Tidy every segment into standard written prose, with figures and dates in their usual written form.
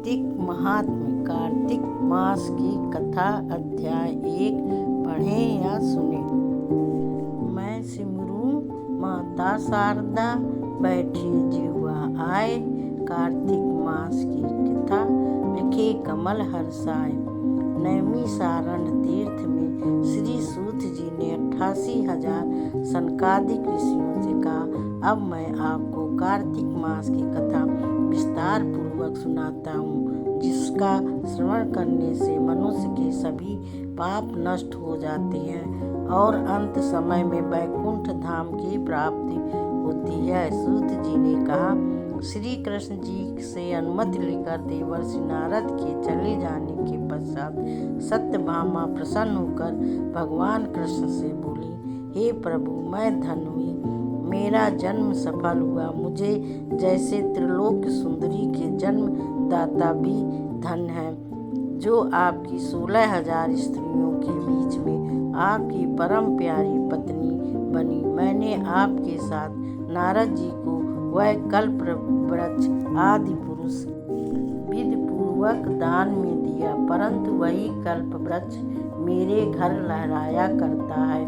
कार्तिक महात्म्य। कार्तिक मास की कथा अध्याय 1 पढ़ें या सुने। मैं सिमरूं माता शारदा, बैठे जीवा आए। कार्तिक मास की कथा लिखे कमल हर्षाय। नैमिषारण्य तीर्थ में श्री सूत जी ने 88,000 सनकादिक ऋषियों से कहा, अब मैं आपको कार्तिक मास की कथा विस्तार पूर्वक सुनाता हूँ, जिसका श्रवण करने से मनुष्य के सभी पाप नष्ट हो जाते हैं और अंत समय में वैकुंठ धाम की प्राप्ति होती है। सूत जी ने कहा, श्री कृष्ण जी से अनुमति लेकर देवर्षि नारद के चले जाने के पश्चात सत्यभामा प्रसन्न होकर भगवान कृष्ण से बोली, हे प्रभु, मैं धन्य हुई, मेरा जन्म सफल हुआ। मुझे जैसे त्रिलोक सुंदरी के जन्म दाता भी धन्य है, जो आपकी 16,000 स्त्रियों के बीच में आपकी परम प्यारी पत्नी बनी। मैंने आपके साथ नारद जी को वह कल्प वृक्ष आदि पुरुष विधि पूर्वक दान में दिया, परंतु वही कल्प वृक्ष मेरे घर लहराया करता है।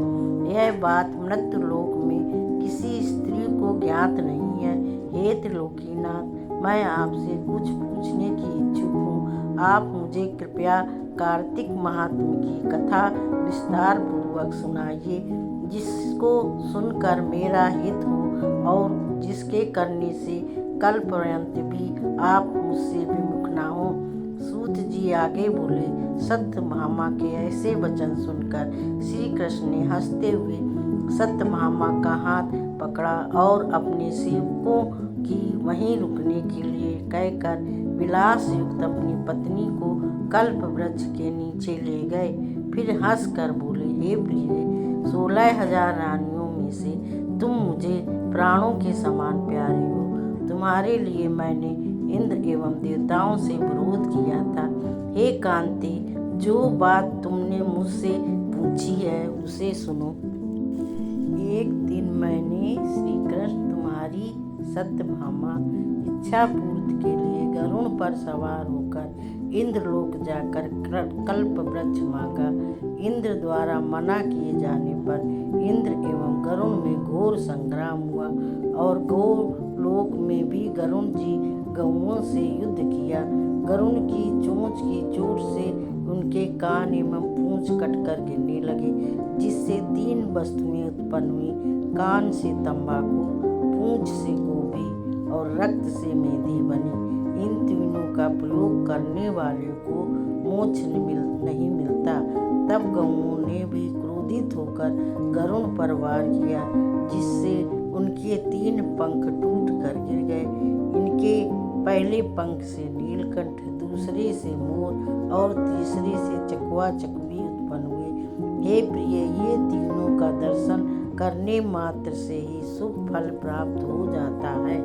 यह बात मृत्यु लोक में किसी स्त्री को ज्ञात नहीं है। हे त्रिलोकीनाथ, मैं आपसे कुछ पूछने की इच्छुक हूँ। आप मुझे कृपया कार्तिक महात्म्य की कथा विस्तार पूर्वक सुनाइए, जिसको सुनकर मेरा हित हो और जिसके करने से कल पर्यंत भी आप मुझसे विमुख ना हो। सूत जी आगे बोले, सत्यभामा के ऐसे वचन सुनकर श्री कृष्ण ने हंसते हुए सत्यभामा का हाथ पकड़ा और अपने सेवकों की वहीं रुकने के लिए कहकर विलास युक्त अपनी पत्नी को कल्प वृक्ष के नीचे ले गए। फिर हंस कर बोले, हे प्रिय, 16,000 रानियों में से तुम मुझे प्राणों के समान प्यारी हो। तुम्हारे लिए मैंने इंद्र एवं देवताओं से विरोध किया था। हे कांति, जो बात तुमने मुझसे पूछी है उसे सुनो। एक दिन मैंने श्री कृष्ण तुम्हारी सत्यभामा इच्छा पूर्ति के लिए गरुड़ पर सवार होकर इंद्रलोक जाकर कल्प वृक्ष मांगा। इंद्र द्वारा मना किए जाने पर इंद्र एवं गरुड़ में घोर संग्राम हुआ और गोलोक में भी गरुड़ जी गौओं से युद्ध किया। गरुड़ की चोंच की चोट से उनके कान एवं पूंछ कटकर गिरने लगे, जिससे 3 वस्तुएं उत्पन्न हुई। कान से तंबाकू, पूंछ से गोभी और रक्त से मेंदी बनी। इन तीनों का प्रयोग करने वाले को मोक्ष नहीं मिलता। तब गौओं ने भी क्रोधित होकर गरुड़ पर वार किया, जिससे उनके 3 पंख टूट कर गिर गए। इनके पहले पंख से नीलकंठ, दूसरे से मोर और तीसरे से चकवा चकवी उत्पन्न हुए। हे प्रिय, ये तीनों का दर्शन करने मात्र से ही शुभ फल प्राप्त हो जाता है।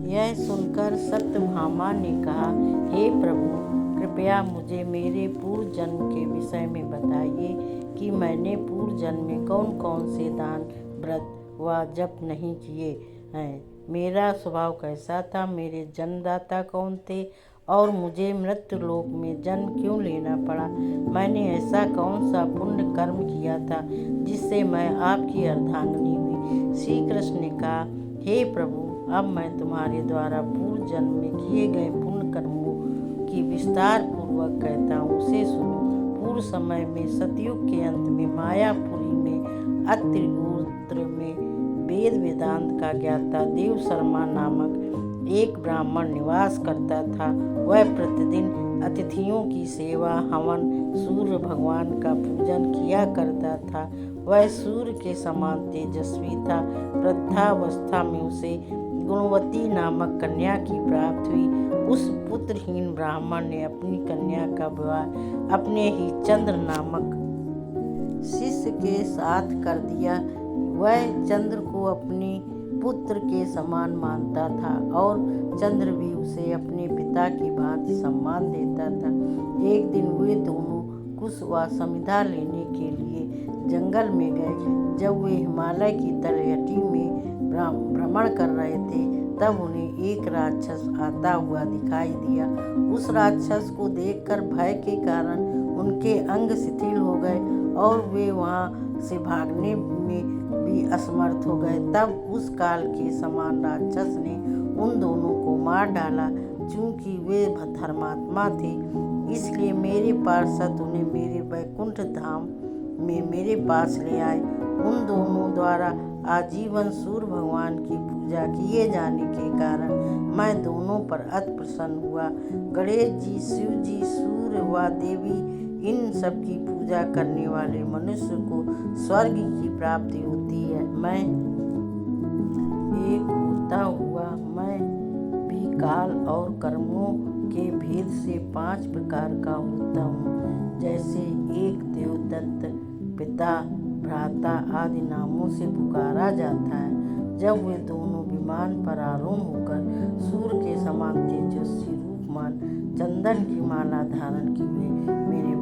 यह सुनकर सत्यभामा ने कहा, हे प्रभु, कृपया मुझे मेरे पूर्व जन्म के विषय में बताइए कि मैंने पूर्व जन्म में कौन कौन से दान, व्रत व जप नहीं किए हैं। मेरा स्वभाव कैसा था, मेरे जन्मदाता कौन थे और मुझे मृत्यु लोक में जन्म क्यों लेना पड़ा। मैंने ऐसा कौन सा पुण्य कर्म किया था जिससे मैं आपकी अर्धांगिनी हुई। श्री कृष्ण ने कहा, हे प्रभु, अब मैं तुम्हारे द्वारा पूर्व जन्म में किए गए पुण्य कर्मों की विस्तार पूर्वक कहता हूँ, उसे सुनो। पूर्व समय में सतयुग के अंत में मायापुरी में अत्रि गोत्र में वेद वेदांत का ज्ञाता देव शर्मा नामक एक ब्राह्मण निवास करता था। वह प्रतिदिन अतिथियों की सेवा, हवन, सूर्य भगवान का पूजन किया करता था। वह सूर्य के समान तेजस्वी था। वृद्धावस्था में उसे गुणवती नामक कन्या की प्राप्ति हुई। उस पुत्रहीन ब्राह्मण ने अपनी कन्या का विवाह अपने ही चंद्र नामक शिष्य के साथ कर दिया। वह चंद्र को अपने पुत्र के समान मानता था और चंद्र भी उसे अपने पिता की भांति सम्मान देता था। एक दिन वे दोनों कुश व समिधा लेने के लिए जंगल में गए। जब वे हिमालय की तलहटी में भ्रमण कर रहे थे, तब उन्हें एक राक्षस आता हुआ दिखाई दिया। उस राक्षस को देखकर भय के कारण उनके अंग शिथिल हो गए और वे वहाँ से भागने में भी असमर्थ हो गए। तब उस काल के समान राक्षस ने उन दोनों को मार डाला। चूंकि वे धर्मात्मा थे, इसलिए मेरे पार्षद उन्हें मेरे वैकुंठ धाम में मेरे पास ले आए। उन दोनों द्वारा आजीवन सूर्य भगवान की पूजा किए जाने के कारण मैं दोनों पर अति प्रसन्न हुआ। गणेश जी, शिव जी, सूर्य व देवी, इन सब की पूजा करने वाले मनुष्य को स्वर्ग की प्राप्ति होती है। मैं एक होता हुआ मैं भी काल और कर्मों के भेद से 5 प्रकार का होता हूँ। जैसे एक देवदत्त, पिता, भ्राता आदि नामों से पुकारा जाता है। जब वे दोनों विमान पर आरूढ़ होकर सूर्य के समान तेजस्वी रूपमान चंदन की माला धारण किए मेरे